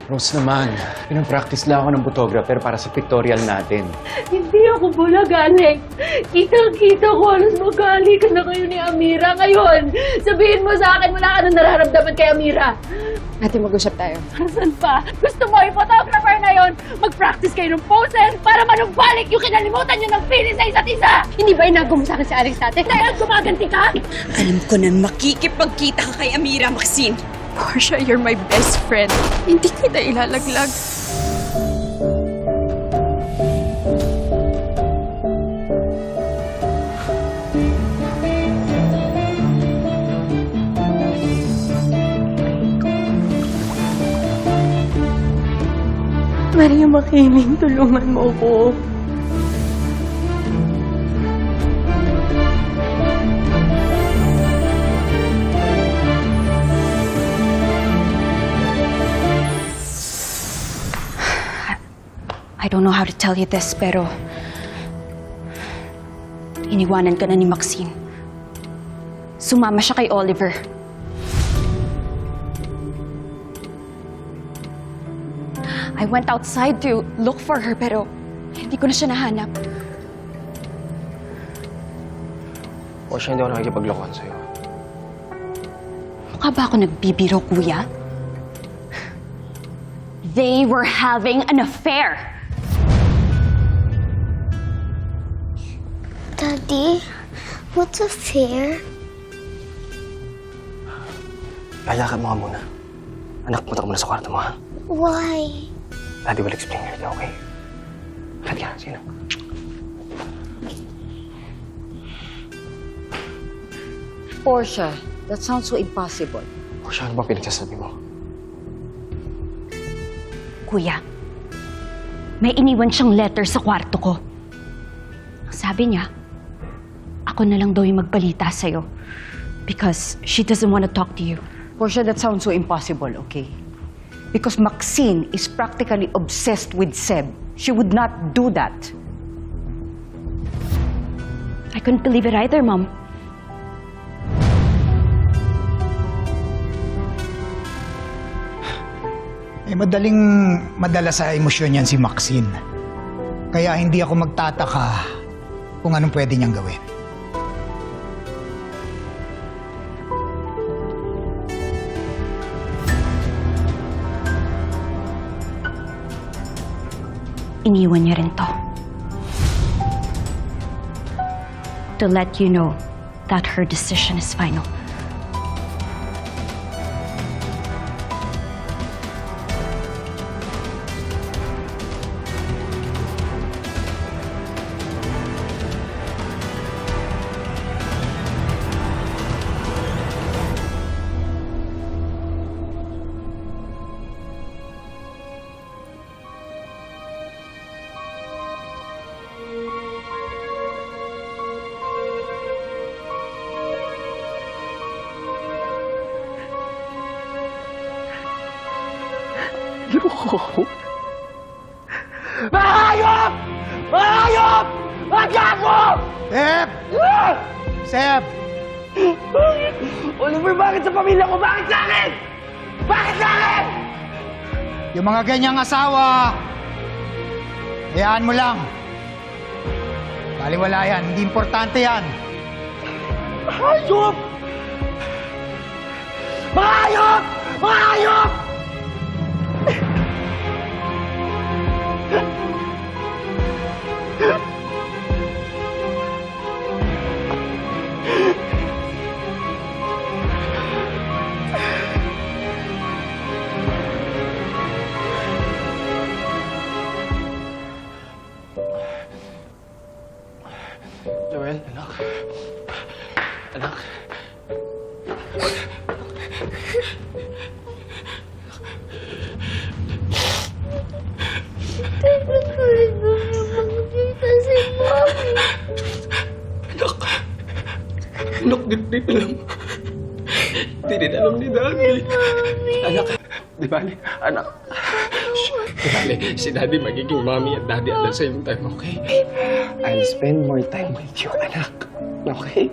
Rose naman, pinapractice lang ako ng photographer para sa pictorial natin. Hindi ako bulag, Alex. Kitang-kita ko, halos magkali ka na kayo ni Amira. Ngayon, sabihin mo sa akin, wala ka nang nararamdaman kay Amira. Ate, mag-usap tayo. Saan pa? Gusto mo, yung photographer na yon, mag-practice kayo ng poses para manumbalik yung kinalimutan nyo ng feeling sa isa't isa! Hindi ba inago mo sa akin si Alex dati? Dahil gumaganti ka? Alam ko na makikipagkita ka kay Amira, Maxine. Portia, you're my best friend. Hindi kita ilalaglag. Maria Makiling, tulungan mo ko. I don't know how to tell you this, pero iniwanan ka na ni Maxine. Sumama siya kay Oliver. I went outside to look for her, pero hindi ko na siya nahanap. O siya, hindi ako nakikipaglokohan sa'yo. Mukha ba ako nagbibiro, kuya? They were having an affair. Daddy, what's a fair? Lalakad mo nga muna. Anak, punta ka muna sa kwarto mo, ha? Why? Daddy will explain everything, okay? Lakad ka, sige na. Portia, that sounds so impossible. O siya, ano ba pinagsasabi mo? Kuya, may iniwan siyang letter sa kwarto ko. Sabi niya, ako na lang daw yung magbalita sa'yo because she doesn't want to talk to you. Portia, that sounds so impossible, okay? Because Maxine is practically obsessed with Seb. She would not do that. I couldn't believe it either, Mom. Madaling madala sa emosyon yan si Maxine. Kaya hindi ako magtataka kung anong pwede niyang gawin. Iniwan niya rin to. To let you know that her decision is final. Mahayop! Mahayop! Magago! Seb! Seb! Oliver, bakit sa pamilya ko? Bakit sa akin? Bakit sa akin? Yung mga ganyang asawa, hayaan mo lang. Baliwala yan, hindi importante yan. Mahayop! Mahayop! Mahayop! Joel, anak. Anak. Anak, di alam. Hindi din alam ni Daddy. Anak, di ba, anak? Di ba, si Daddy magiging mommy at Daddy at the same time, okay? I'll spend more time with you, anak. Okay?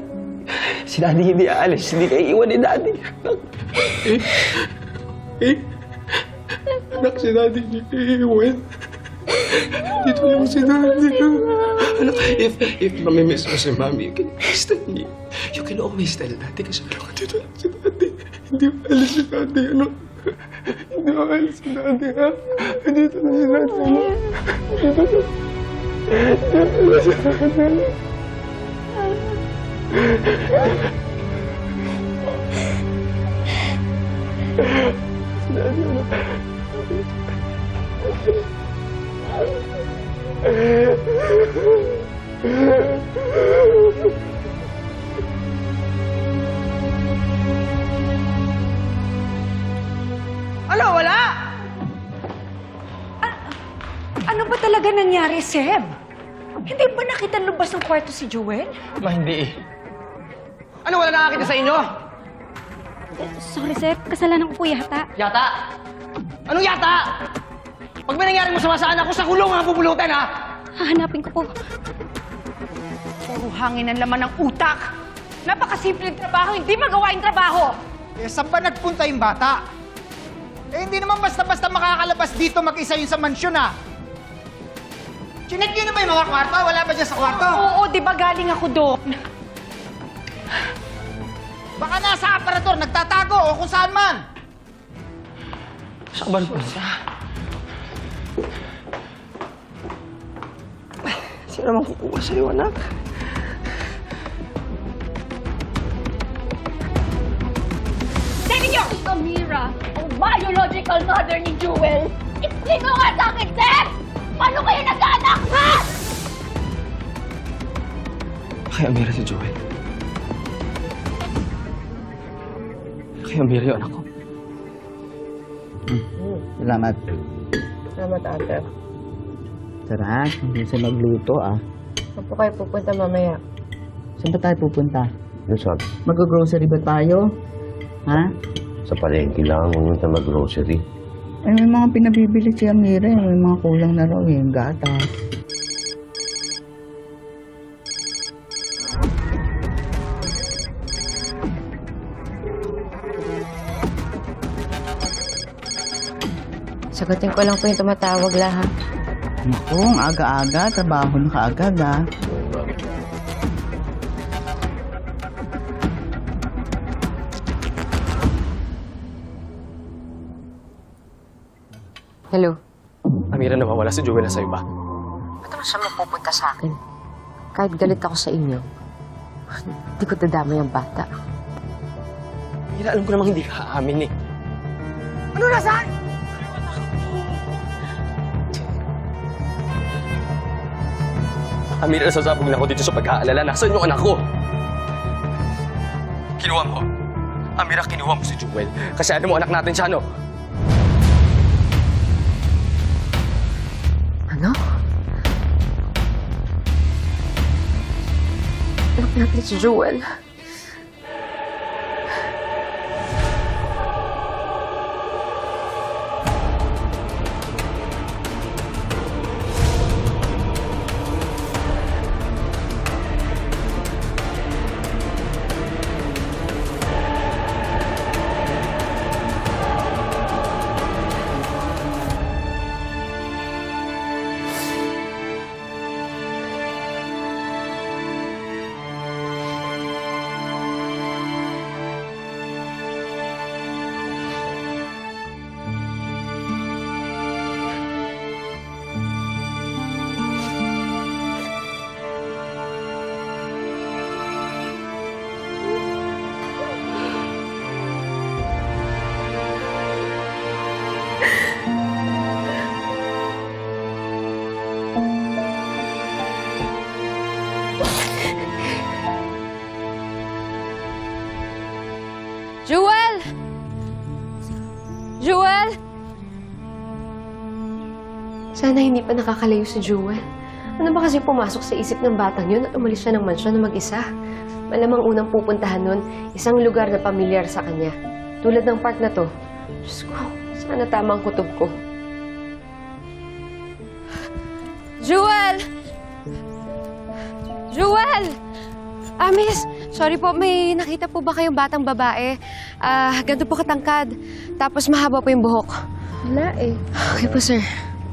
Si Daddy hindi aalis. Hindi kayo iwan ni Daddy. Anak. Eh? Anak, si Daddy niya iiwan. Dito lang si Daddy. Anak, if mamimiss mo si Mami, you can always tell me. You can always tell Daddy kasi alam ko dito lang si Daddy. Hindi mo alis si Daddy, ano? Hindi mo alis si Daddy, ha? Dito lang si Daddy, ano? Dito lang. Dito lang si Daddy. Ano, wala? Ano ba talaga nangyari, Seb? Hindi ba nakita lubas ng kwarto si Joel? Ma, hindi eh. Ano wala nakakita sa inyo? Sorry, sir. Kasalanan ko po yata. Yata? Anong yata? Pag may nangyari mo sa anak ko, sa kulong ha, pupulutan ha? Hahanapin ko po. Puro hangin ang laman ng utak. Napakasimpleng trabaho, hindi magawa yung trabaho. Eh, saan ba nagpunta yung bata? Eh, hindi naman basta-basta makakalabas dito mag-isa yun sa mansyon, ah. Chinek niyo na ba yung mga kwarto? Wala ba dyan sa kwarto? Oo, di ba galing ako doon? Baka nasa aparador, nagtatago o kung saan man. Saan ba punta? Sino naman kukuha sa'yo, anak? Amira, ang biological mother ni Jewel. Explain mo nga sa akin, Sir! Paano kayo nagkaanak, ha? Kay Amira si Joel. Kay Amira yung anak ko. Salamat. Salamat, ate. Tara, hindi sa magluto ah. Saan po kayo pupunta mamaya? Saan ba tayo pupunta? Luzon. Mag-grocery ba tayo? Ha? Sa palengke lang, pumunta mag-grocery. Ay, may mga pinabibili si Amira. May mga kulang na raw yung gatas. Sagutin ko lang po yung tumatawag lahat. Naku, ang aga-aga. Trabaho na kaagad ah. Hello? Amira, nawawala si Joel na sa iba. Ba't naman siya mapupunta sa akin? Kahit galit ako sa inyo, hindi ko dadamay ang bata. Amira, alam ko namang hindi ka aamin eh. Ano nasaan? Amira, nasasabog na ako dito sa pag-aalala. Nasaan yung anak ko? Kinuha mo. Amira, kinuha mo si Joel. Kasi ano mo, anak natin siya, no? Ano? Anak natin si Joel. Jewel! Jewel! Sana hindi pa nakakalayo si Jewel. Ano ba kasi pumasok sa isip ng batang yun at umalis siya ng mansyon na mag-isa? Malamang unang pupuntahan nun, isang lugar na pamilyar sa kanya. Tulad ng park na to. Diyos ko, sana tama ang kutob ko. Jewel! Jewel! Miss, sorry po, may nakita po ba kayong batang babae? Ganito po katangkad, tapos mahaba po yung buhok. Wala eh. Okay po, sir.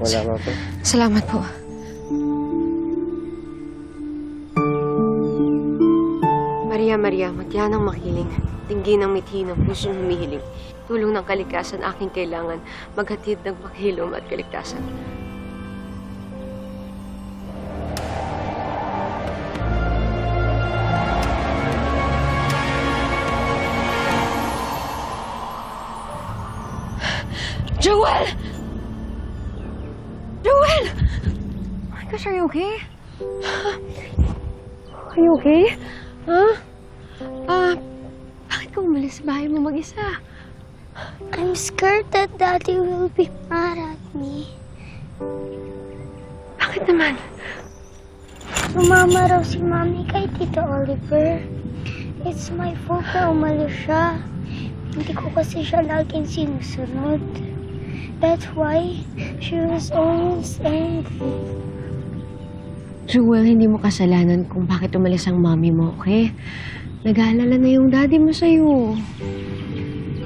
Wala nga po. Salamat po. Maria, magyan ng makiling. Tingin ng mithi ng pusong humihiling. Tulong ng kalikasan aking kailangan. Maghatid ng maghilom at kaligtasan. Joel! Joel! Oh my gosh, are you okay? Are you okay? Bakit ka umalis sa bahay mo mag-isa? I'm scared that Daddy will be mad at me. Bakit naman? Sumama raw si Mami kay Tito Oliver. It's my fault na umalis siya. Hindi ko kasi siya laging sinusunod. That's why she was always angry. Joel, hindi mo kasalanan kung bakit umalis ang mami mo, okay? Nag-aalala na yung daddy mo sa'yo.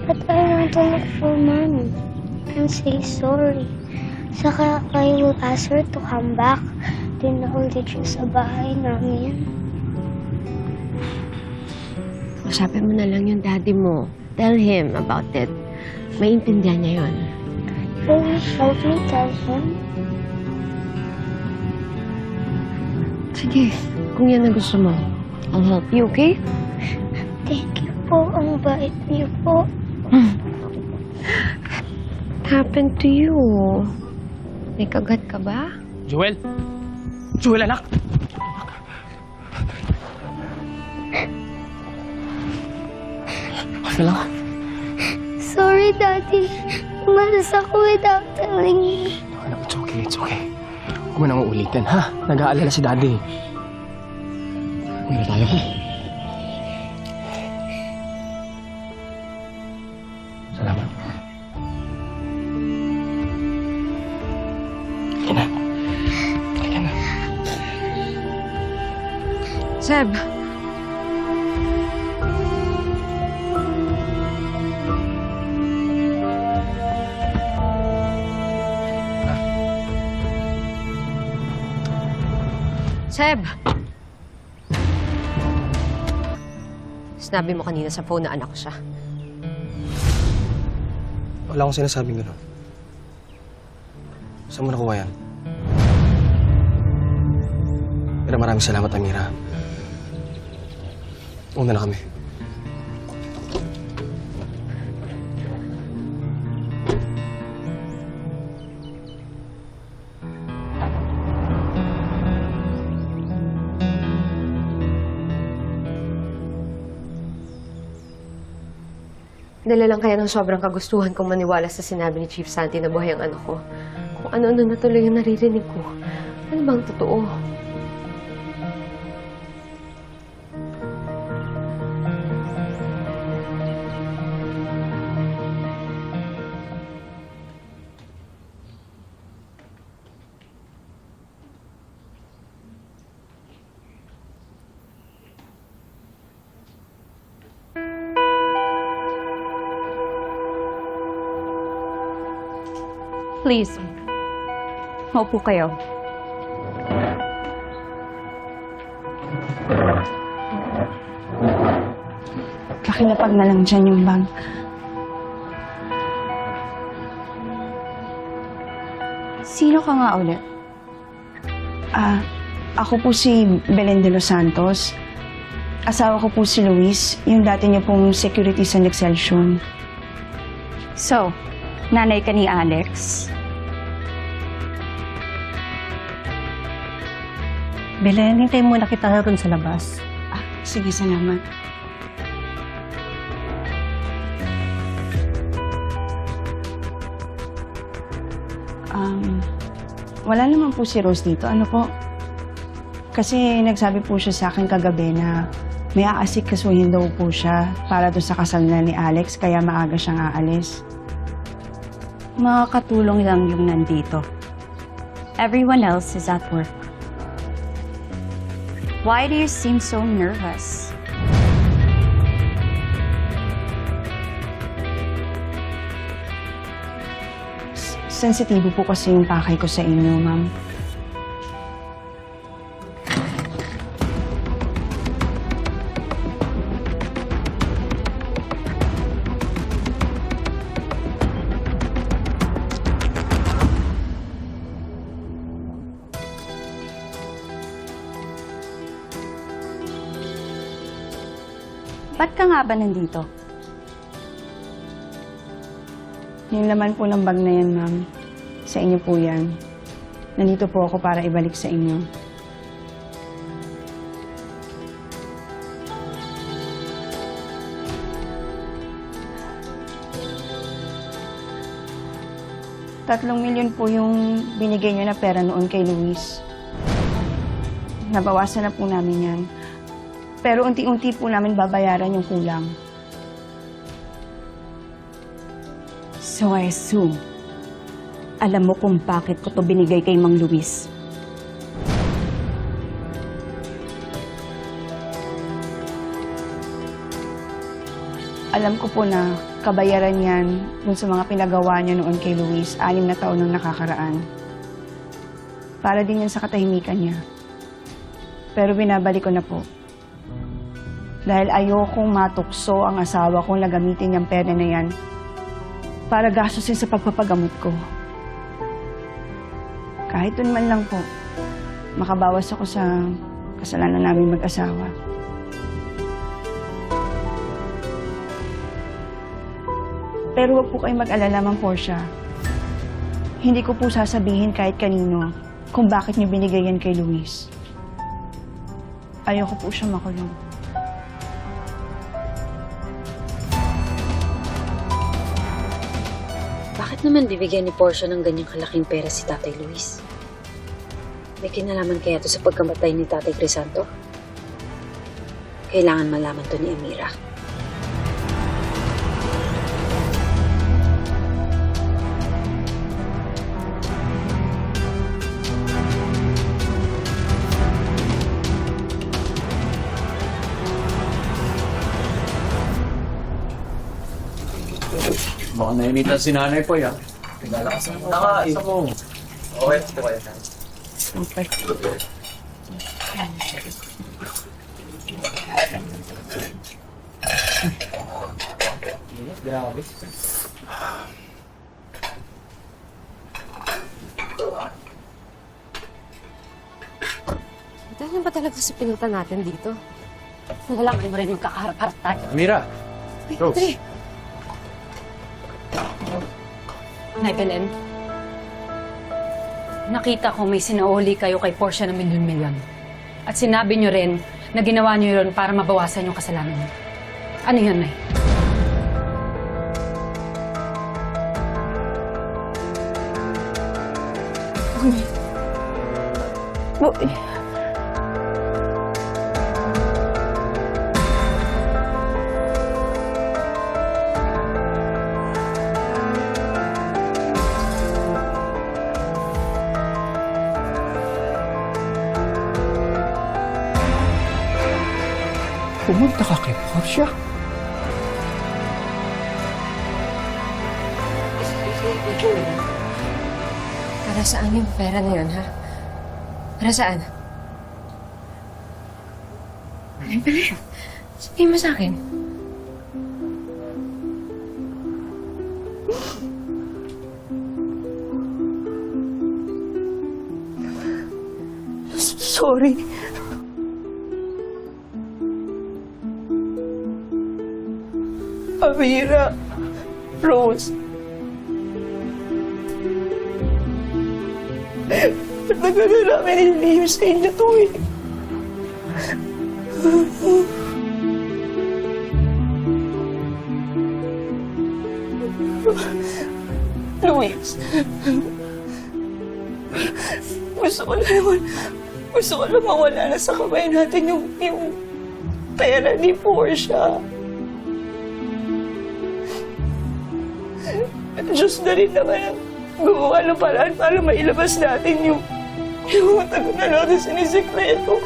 But I want to look for Mommy and say sorry. Saka I will ask her to come back. Din na ulit siya sa bahay namin. Usapin mo na lang yung daddy mo. Tell him about it. Maintindihan niya yun. Will you help me tell him? Sige, kung yan ang gusto mo, I'll help you, okay? Thank you po. Ang bait niyo po. What happened to you? May kagat ka ba? Joel! Joel, anak! Okay lang. Sorry, Daddy. Umalis ako without telling you. Anak, it's okay, it's okay. Huwag mo nang uulitin, ha? Nag-aalala si Daddy. Uwi na tayo, ha? Salamat. Halika na. Halika na. Seb, Seb! Sinabi mo kanina sa phone na anak ko siya. Wala akong sinasabing gano'n. Saan mo nakuha yan? Pero maraming salamat, Amira. Una na kami. Dala lang kaya ng sobrang kagustuhan kong maniwala sa sinabi ni Chief Santi na buhay ang anak ko. Kung ano-ano na tuloy ang naririnig ko. Ano bang totoo? Please, maupo kayo. Pakilapag na lang dyan yung bag. Sino ka nga ulit? Ako po si Belen de los Santos. Asawa ko po si Luis, yung dati niya pong security sa Excelsior. So, nanay ka ni Alex? Belen, hintayin muna kita ron sa labas. Sige, salamat. Wala naman po si Rose dito. Ano po? Kasi nagsabi po siya sa akin kagabi na may aasikasuhin daw po siya para doon sa kasal na ni Alex, kaya maaga siyang aalis. Mga katulong lang yung nandito. Everyone else is at work. Why do you seem so nervous? Sensitibo po kasi yung pakay ko sa inyo, ma'am. Ba't ka nga ba nandito? Yung laman po ng bag na yan, ma'am. Sa inyo po yan. Nandito po ako para ibalik sa inyo. ₱3 million po yung binigay niyo na pera noon kay Luis. Nabawasan na po namin yan. Pero unti-unti po namin babayaran yung kulang. So I assume, alam mo kung bakit ko to binigay kay Mang Luis. Alam ko po na kabayaran yan dun sa mga pinagawa niyo noon kay Luis 6 na taon nung nakakaraan. Para din yan sa katahimikan niya. Pero binabalik ko na po. Dahil ayokong matukso ang asawa kong nagamitin yung pera na yan para gastusin sa pagpapagamot ko. Kahit dun man lang po, makabawas ako sa kasalanan namin mag-asawa. Pero huwag po kayong mag-alala, Ma'am Portia. Hindi ko po sasabihin kahit kanino kung bakit niyo binigay yan kay Luis. Ayoko po siya makulong. Bakit naman bibigyan ni Portia ng ganyang kalaking pera si Tatay Luis? May kinalaman kaya to sa pagkamatay ni Tatay Crisanto? Kailangan malaman to ni Amira. Baka nainitan si nanay po yan. Nakaisa mo. Okay, okay. Grabe. Dahil ba talaga sa pinunta natin dito? Nalalaman mo rin yung kakaharap-harap tayo. Amira! Rose! Nay Belen, nakita ko may sinauli kayo kay Portia ng milyon-milyon. At sinabi niyo rin na ginawa niyo yun para mabawasan yung kasalanan niyo. Ano yun, Nay? Pumunta ka kay Portia? Para saan yung pera na yun, ha? Para saan? Ano pala yun? Sabihin mo sa akin. Sorry. Amira, Rose. Matagal na namin hinihim sa inyo to eh. Luis, gusto ko lang mawala na sa kamay natin yung pera ni Portia. Diyos na rin naman gumawa ng paraan para mailabas natin yung matagal na natin sinisikreto.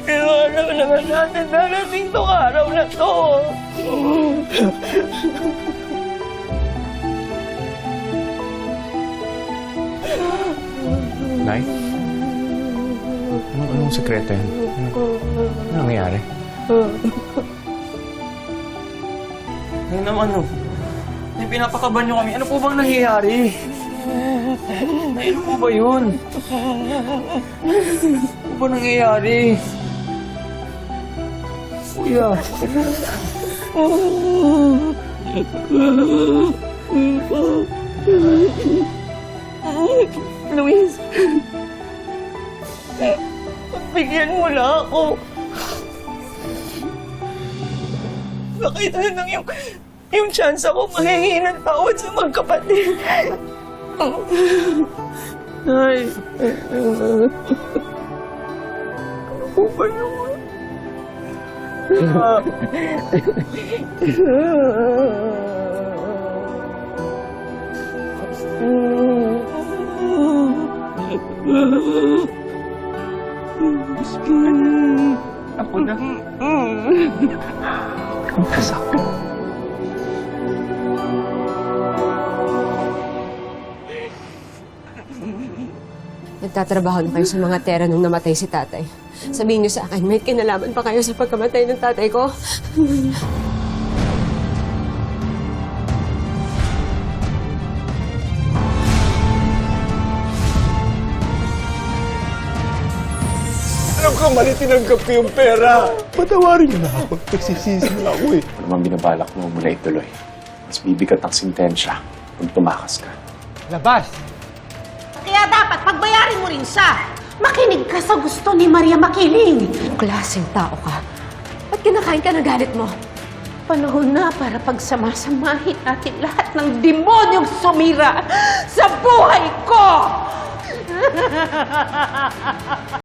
Pero alam naman natin darating tong araw na to. Nay? Anong sekreto yan? Ano nangyayari? Ano naman, no? May pinapakaban nyo kami. Ano po bang nangyayari? Ano po ba yun? Ano po ba nangyayari? Kuya. Luis, bigyan mo na ako. Baka ito na lang yung chance ako mahingi ng tawad sa magkapatid. Ay. Ako ba naman? Ako na. Ang kasakit. Nagtatrabaho na kayo sa mga tera nung namatay si tatay. Sabihin niyo sa akin, may kinalaman pa kayo sa pagkamatay ng tatay ko? Alam ko, mali tinanggap ko yung pera. Patawarin niyo na ako. Nagsisisi na ako eh. Ano man binabalak mo mula ituloy? Mas bibigat ang sintensya kung tumakas ka. Labas! Kaya dapat pagbayarin mo rin siya. Makinig ka sa gusto ni Maria Makiling. Klaseng tao ka. Ba't kinakain ka ng galit mo? Panahon na para pagsamasamahin natin lahat ng demonyong sumira sa buhay ko!